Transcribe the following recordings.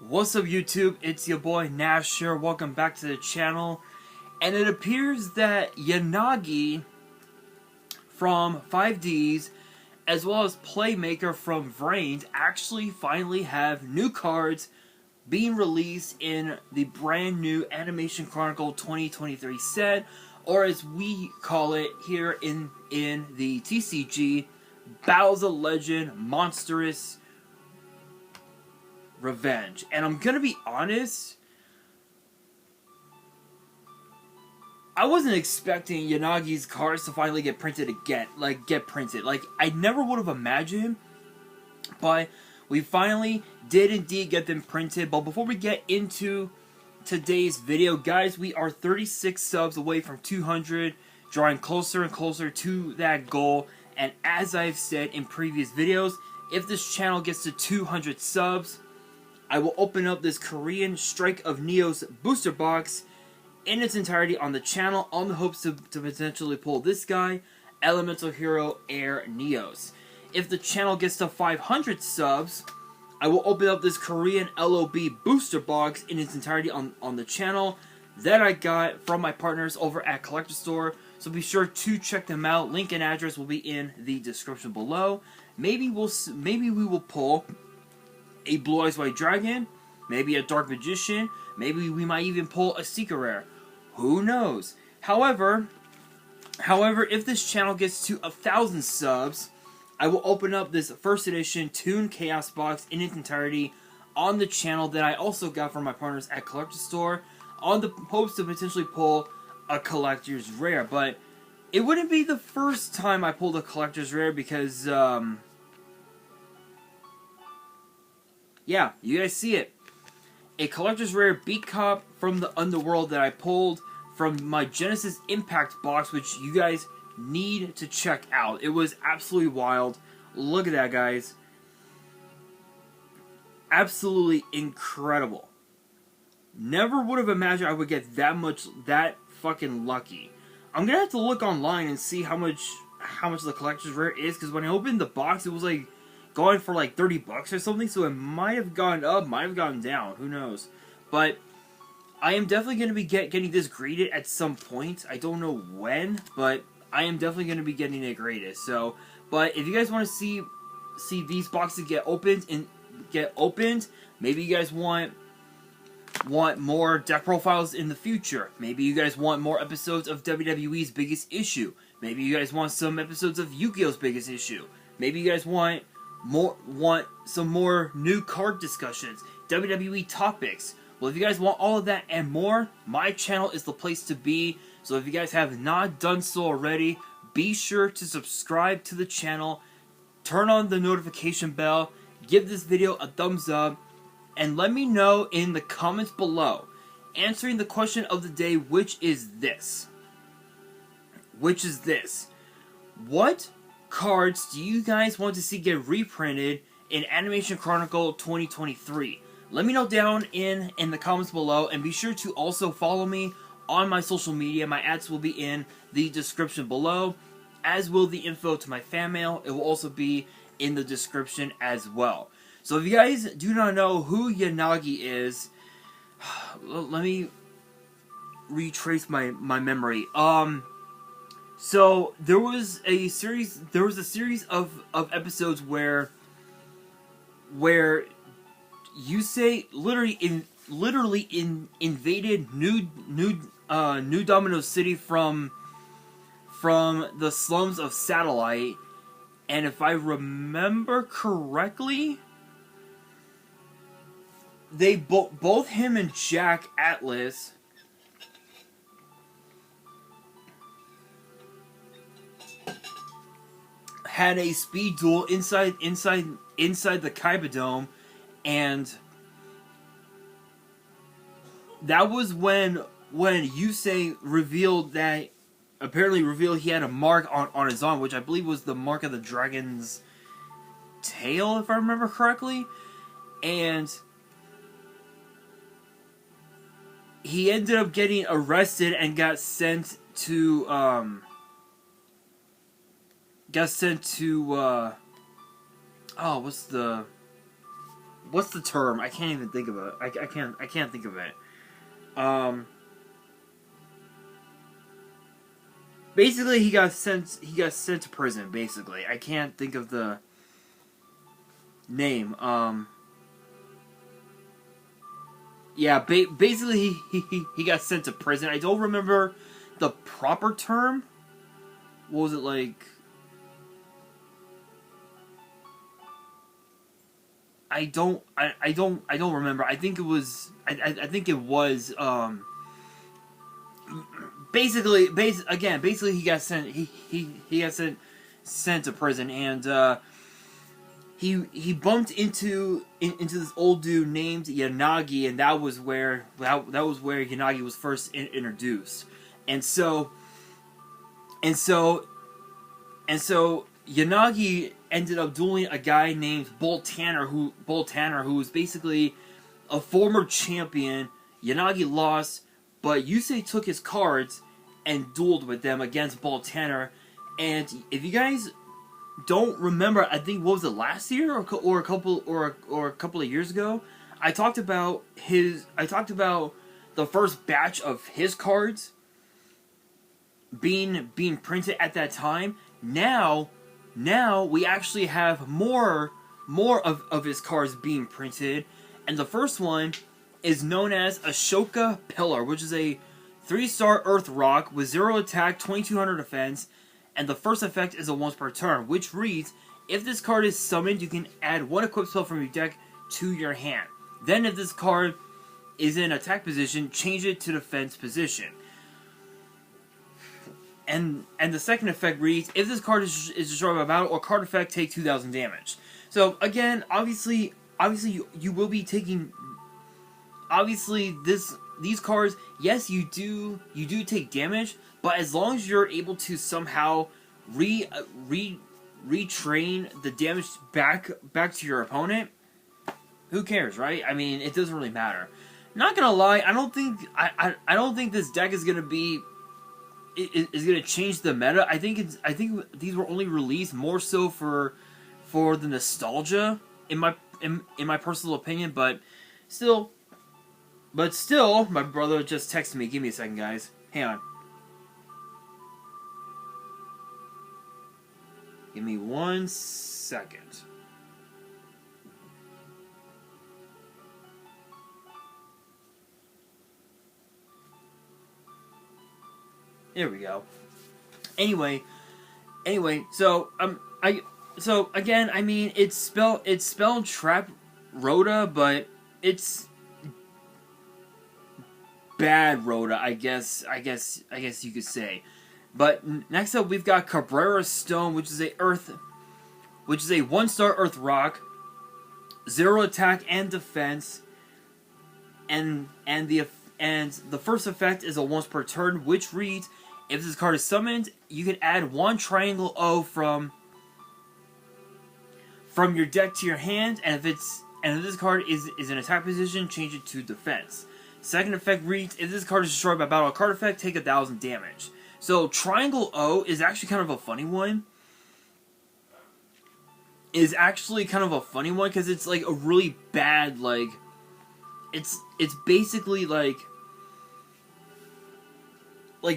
What's up YouTube, it's your boy Nash here, welcome back to the channel. And it appears that Yanagi from 5Ds as well as Playmaker from Vrains actually finally have new cards being released in the brand new Animation Chronicle 2023 set, or as we call it here in the TCG, Battles of Legend Monstrous Revenge. And I'm gonna be honest, I wasn't expecting Yanagi's cards to finally get printed again. I never would have imagined, but we finally did indeed get them printed. But before we get into today's video, guys, we are 36 subs away from 200, drawing closer and closer to that goal. And as I've said in previous videos, if this channel gets to 200 subs, I will open up this Korean Strike of Neos booster box in its entirety on the channel, on the hopes to potentially pull this guy, Elemental Hero Air Neos. If the channel gets to 500 subs, I will open up this Korean LOB booster box in its entirety on the channel that I got from my partners over at Collector Store. So be sure to check them out. Link and address will be in the description below. Maybe we will pull a Blue Eyes White Dragon, maybe a Dark Magician, maybe we might even pull a Secret Rare. Who knows? However, if this channel gets to 1,000 subs, I will open up this first edition Toon Chaos box in its entirety on the channel that I also got from my partners at Collector Store, on the hopes to potentially pull a Collector's Rare. But it wouldn't be the first time I pulled a Collector's Rare because, yeah, you guys see it. A Collector's Rare Beat Cop from the Underworld that I pulled from my Genesis Impact box, which you guys need to check out. It was absolutely wild. Look at that, guys. Absolutely incredible. Never would have imagined I would get that fucking lucky. I'm gonna have to look online and see how much the Collector's Rare is, because when I opened the box, it was like going for like 30 bucks or something, so it might have gone up, might have gone down, who knows. But I am definitely going to be getting this graded at some point. I don't know when, but I am definitely going to be getting it graded. So, but if you guys want to see these boxes get opened, maybe you guys want more deck profiles in the future. More you guys want more episodes of WWE's Biggest Issue. Maybe you guys want some episodes of Yu-Gi-Oh's Biggest Issue. Maybe you guys want some more new card discussions, WWE topics. Well, if you guys want all of that and more, my channel is the place to be. So if you guys have not done so already, be sure to subscribe to the channel, turn on the notification bell, give this video a thumbs up, and let me know in the comments below, answering the question of the day, which is this. What cards do you guys want to see get reprinted in Animation Chronicle 2023? Let me know down in the comments below, and be sure to also follow me on my social media. My ads will be in the description below, as will the info to my fan mail. It will also be in the description as well. So if you guys do not know who Yanagi is, let me retrace my memory. So there was a series of episodes where Yusei literally invaded New Domino City from the slums of Satellite, and if I remember correctly, they both him and Jack Atlas had a speed duel inside the Kaiba Dome, and that was when Yusei apparently revealed he had a mark on his arm, which I believe was the mark of the dragon's tail, if I remember correctly, and he ended up getting arrested and got sent to what's the term? I can't even think of it. I can't think of it. Basically, he got sent to prison. Basically, I can't think of the name. Yeah, basically he got sent to prison. I don't remember the proper term. What was it like? I don't remember. I think it was basically he got sent he got sent to prison, and he bumped into this old dude named Yanagi, and that was where Yanagi was first introduced. And so Yanagi ended up dueling a guy named Bolt Tanner, who was basically a former champion. Yanagi lost, but Yusei took his cards and dueled with them against Bolt Tanner. And if you guys don't remember, I think, what was it, last year or a couple of years ago, I talked about the first batch of his cards being printed at that time. Now we actually have more of his cards being printed, and the first one is known as Ashoka Pillar, which is a 3-star Earth Rock with 0 attack, 2200 defense, and the first effect is a once per turn, which reads, if this card is summoned, you can add 1 equipped spell from your deck to your hand. Then if this card is in attack position, change it to defense position. And the second effect reads, if this card is destroyed by battle or card effect, take 2,000 damage. So again, obviously you will be taking, these cards, yes, you do take damage, but as long as you're able to somehow retrain the damage back to your opponent, who cares, right? I mean, it doesn't really matter. Not gonna lie, I don't think this deck is gonna be is going to change the meta. I think these were only released more so for the nostalgia, in my personal opinion. But still, my brother just texted me. Give me a second, guys. Hang on. Give me 1 second. There we go. Anyway, so again, I mean, it's spelled Trap Rhoda, but it's bad Rhoda, I guess you could say. But next up, we've got Cabrera Stone, which is a 1-star Earth Rock, 0 attack and defense, and the first effect is a once per turn, which reads, if this card is summoned, you can add 1 Triangle O from your deck to your hand, and if this card is in attack position, change it to defense. Second effect reads, if this card is destroyed by battle or card effect, take 1,000 damage. So Triangle O is actually kind of a funny one. Because it's like a really bad, like, it's basically like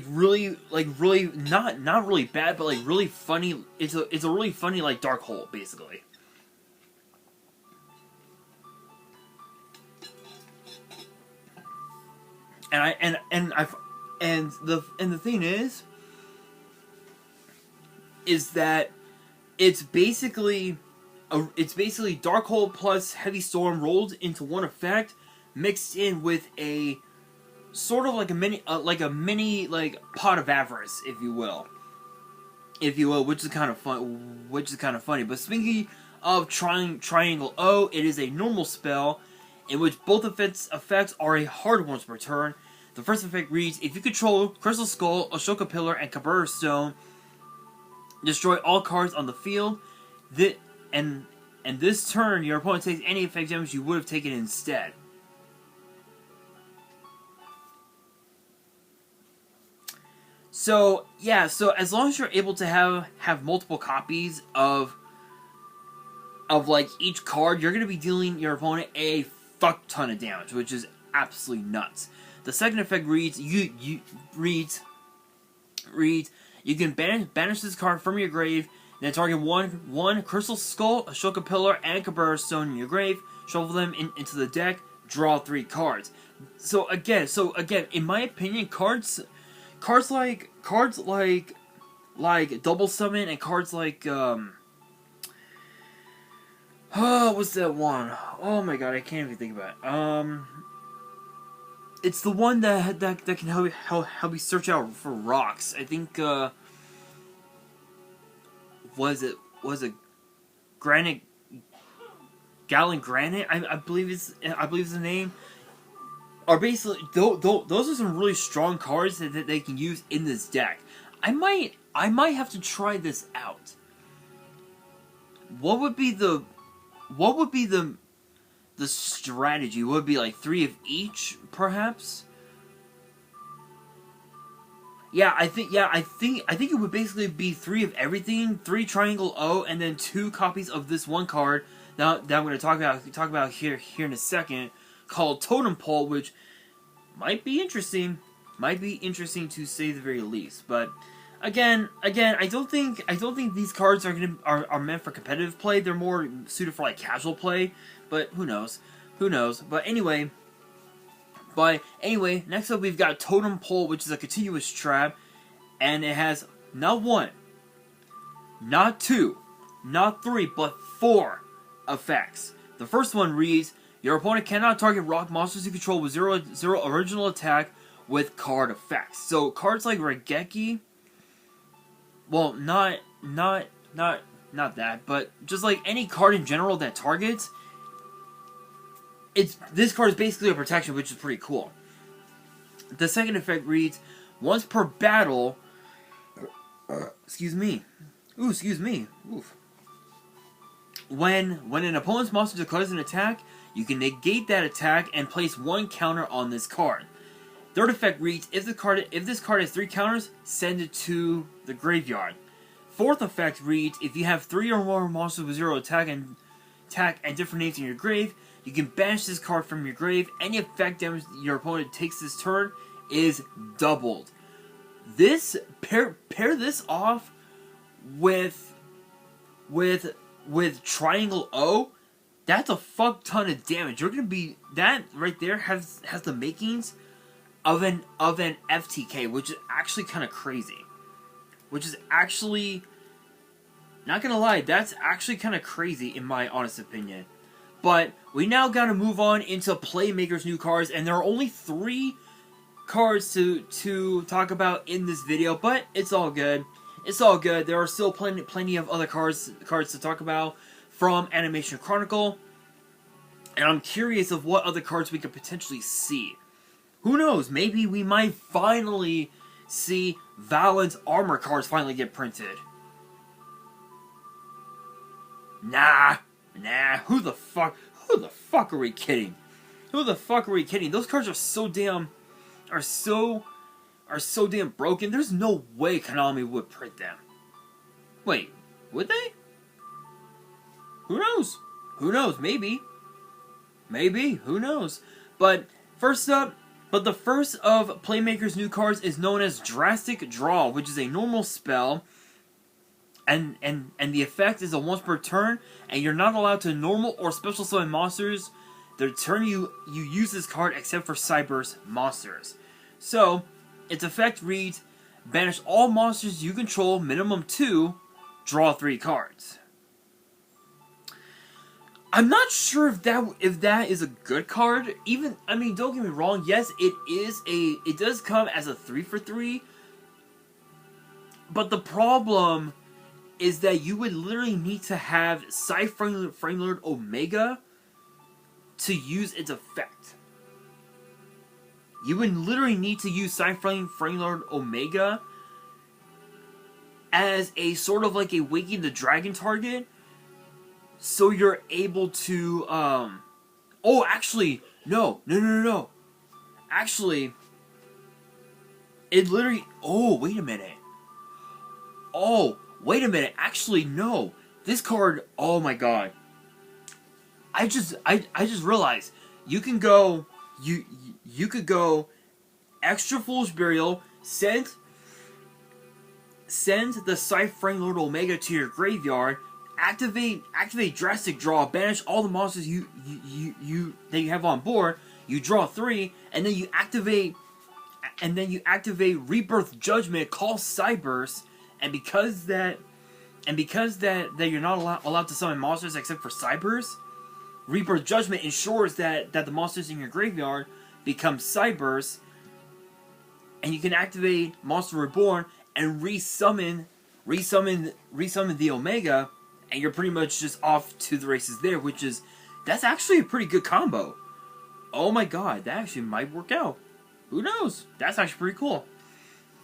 really not really bad, but like really funny. It's a really funny, like, dark hole, basically. And the thing is that it's basically dark hole plus heavy storm rolled into one effect, mixed in with a sort of like a mini pot of avarice, if you will, which is kind of fun. But speaking of Triangle O, it is a normal spell in which both effects are a hard once per turn. The first effect reads, if you control Crystal Skull, Ashoka Pillar, and Cabrera Stone, destroy all cards on the field. And this turn, your opponent takes any effect damage you would have taken instead. So yeah, so as long as you're able to have multiple copies of of like each card, you're going to be dealing your opponent a fuck ton of damage, which is absolutely nuts. The second effect reads you can banish this card from your grave, then target one Crystal Skull, Ashoka Pillar, and Cabrera Stone in your grave. Shuffle them into the deck. Draw 3 cards. So again, in my opinion, cards like Double Summon and cards like what's that one? Oh my god, I can't even think about it. It's the one that can help you search out for rocks. I think was it Granite Gallon Granite? I believe it's the name. Are basically those are some really strong cards that they can use in this deck. I might have to try this out. What would be the strategy? Would it be like 3 of each, perhaps? I think it would basically be 3 of everything, 3 Triangle O, and then 2 copies of this one card that I'm going to talk about here in a second, called Totem Pole, which might be interesting to say the very least. But again, I don't think these cards are meant for competitive play. They're more suited for like casual play. But who knows? But anyway, next up we've got Totem Pole, which is a continuous trap, and it has not 1, not 2, not 3, but 4 effects. The first one reads: your opponent cannot target rock monsters you control with 0/0 original attack with card effects. So cards like Regeki, well, not that, but just like any card in general that targets, this card is basically a protection, which is pretty cool. The second effect reads: once per battle, excuse me. Oof. When an opponent's monster declares an attack, you can negate that attack and place 1 counter on this card. Third effect reads: if this card has 3 counters, send it to the graveyard. Fourth effect reads: if you have 3 or more monsters with 0 attack and different names in your grave, you can banish this card from your grave. Any effect damage your opponent takes this turn is doubled. This pair this off with Triangle O. That's a fuck ton of damage. You're gonna be, that right there has the makings of an FTK, which is actually kind of crazy. Which is actually, not gonna lie, that's actually kind of crazy in my honest opinion. But we now gotta move on into Playmaker's new cards, and there are only 3 cards to talk about in this video, but it's all good. It's all good. There are still plenty of other cards to talk about from Animation Chronicle, and I'm curious of what other cards we could potentially see. Who knows? Maybe we might finally see Valent's armor cards finally get printed. Nah. Who the fuck are we kidding? Those cards are so damn broken. There's no way Konami would print them. Wait, would they? Who knows? Maybe. Who knows? But the first of Playmaker's new cards is known as Drastic Draw, which is a normal spell, and the effect is a once per turn, and you're not allowed to normal or special summon monsters the turn you use this card except for Cyber's monsters. So its effect reads: banish all monsters you control, minimum 2, draw 3 cards. I'm not sure if that is a good card. Even, I mean, don't get me wrong. Yes, it does come as a 3 for 3. But the problem is that you would literally need to have Framelord Omega to use its effect. You would literally need to use Framelord Omega as a sort of like a Waking the Dragon target, so you're able to, oh, actually, no. Actually, it literally, oh, wait a minute. Actually, no. This card, oh my god. I just realized you can go you could go extra foolish burial, send the Cyframe Lord Omega to your graveyard, activate drastic draw, banish all the monsters that you have on board, you draw 3, and then you activate Rebirth Judgment, call Cyburst, and because that you're not allowed to summon monsters except for Cyburst, Rebirth Judgment ensures that the monsters in your graveyard become Cyburst, and you can activate Monster Reborn and resummon the Omega, and you're pretty much just off to the races there, that's actually a pretty good combo. Oh my god, that actually might work out. Who knows? That's actually pretty cool.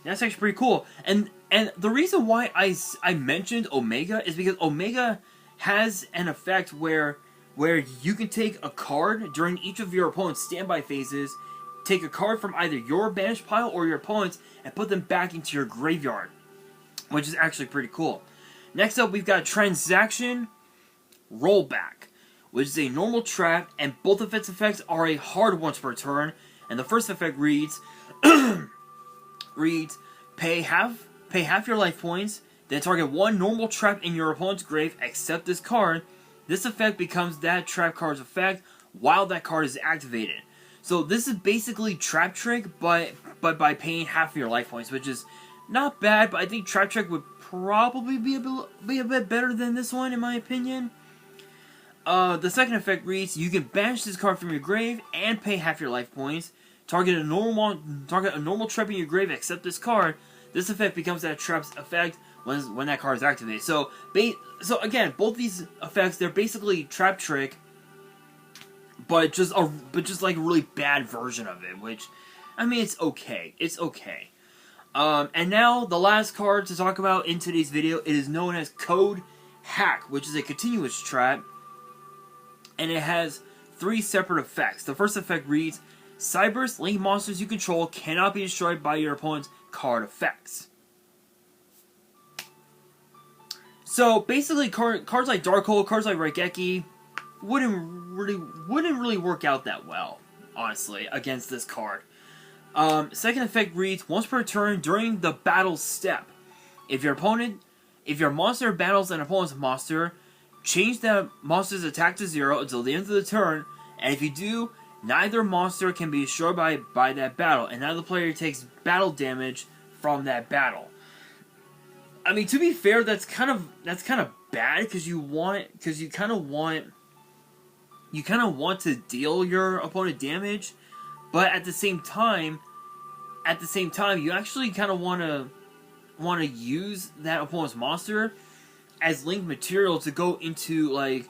That's actually pretty cool. And the reason why I mentioned Omega is because Omega has an effect where you can take a card during each of your opponent's standby phases, take a card from either your banished pile or your opponent's, and put them back into your graveyard, which is actually pretty cool. Next up, we've got Transaction Rollback, which is a normal trap, and both of its effects are a hard once per turn. And the first effect reads, pay half your life points, then target one normal trap in your opponent's grave except this card. This effect becomes that trap card's effect while that card is activated. So this is basically Trap Trick, but by paying half of your life points, which is not bad, but I think Trap Trick would probably be a bit better than this one, in my opinion. The second effect reads, you can banish this card from your grave and pay half your life points. Target a normal trap in your grave except this card. This effect becomes that trap's effect when that card is activated. So again, both these effects, they're basically Trap Trick, but just like a really bad version of it, which, I mean, it's okay. It's okay. And now, the last card to talk about in today's video, it is known as Code Hack, which is a continuous trap, and it has 3 separate effects. The first effect reads, Cyburst Link monsters you control cannot be destroyed by your opponent's card effects. So, basically, cards like Darkhold, cards like Raigeki wouldn't really work out that well, honestly, against this card. Second effect reads, once per turn during the battle step, if your monster battles an opponent's monster, change that monster's attack to 0 until the end of the turn, and if you do, neither monster can be destroyed by that battle, and neither player takes battle damage from that battle. I mean, to be fair, that's kind of bad because you kind of want to deal your opponent damage, but at the same time, you actually kind of want to use that opponent's monster as link material to go into like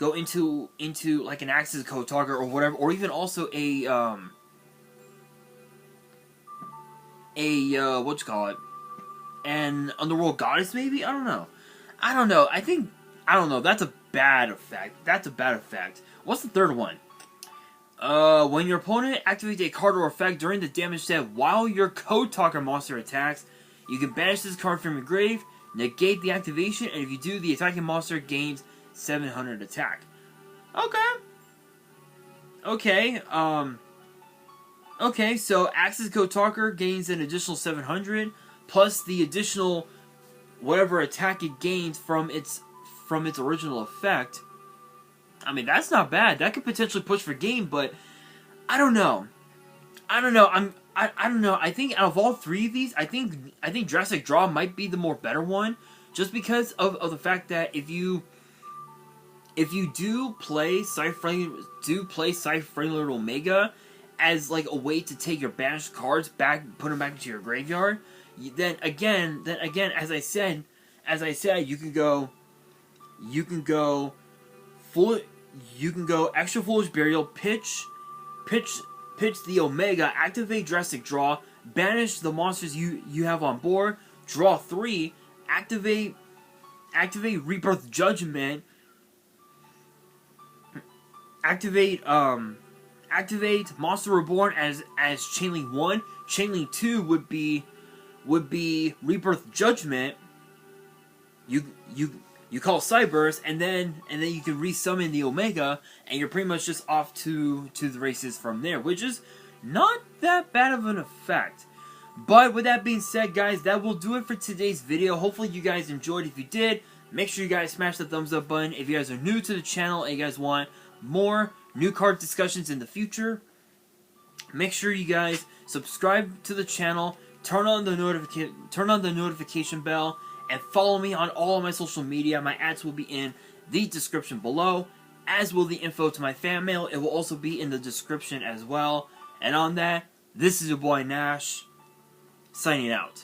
an Axis Code Talker or whatever, or even also an Underworld Goddess, maybe? I don't know. That's a bad effect. What's the third one? When your opponent activates a card or effect during the damage step while your Code Talker monster attacks, you can banish this card from your grave, negate the activation, and if you do, the attacking monster gains 700 attack. Okay, so Axis Code Talker gains an additional 700, plus the additional whatever attack it gains from its original effect. I mean, that's not bad. That could potentially push for game, but I don't know. I don't know. I think out of all 3 of these, I think Drastic Draw might be the more better one, just because of the fact that if you do play Cyframe Lord Omega as like a way to take your banished cards back, put them back into your graveyard, then again, as I said, you can go extra foolish burial, pitch the Omega, activate Drastic Draw, banish the monsters you have on board, draw 3, activate Rebirth Judgment, activate Monster Reborn as Chainlink 1. Chainlink 2 would be Rebirth Judgment. You you call Cyburst, and then you can resummon the Omega, and you're pretty much just off to the races from there, which is not that bad of an effect. But with that being said, guys, that will do it for today's video. Hopefully you guys enjoyed. If you did, make sure you guys smash the thumbs up button. If you guys are new to the channel and you guys want more new card discussions in the future, make sure you guys subscribe to the channel, turn on the notification bell, and follow me on all of my social media. My ads will be in the description below, as will the info to my fan mail. It will also be in the description as well. And on that, this is your boy Nash, signing out.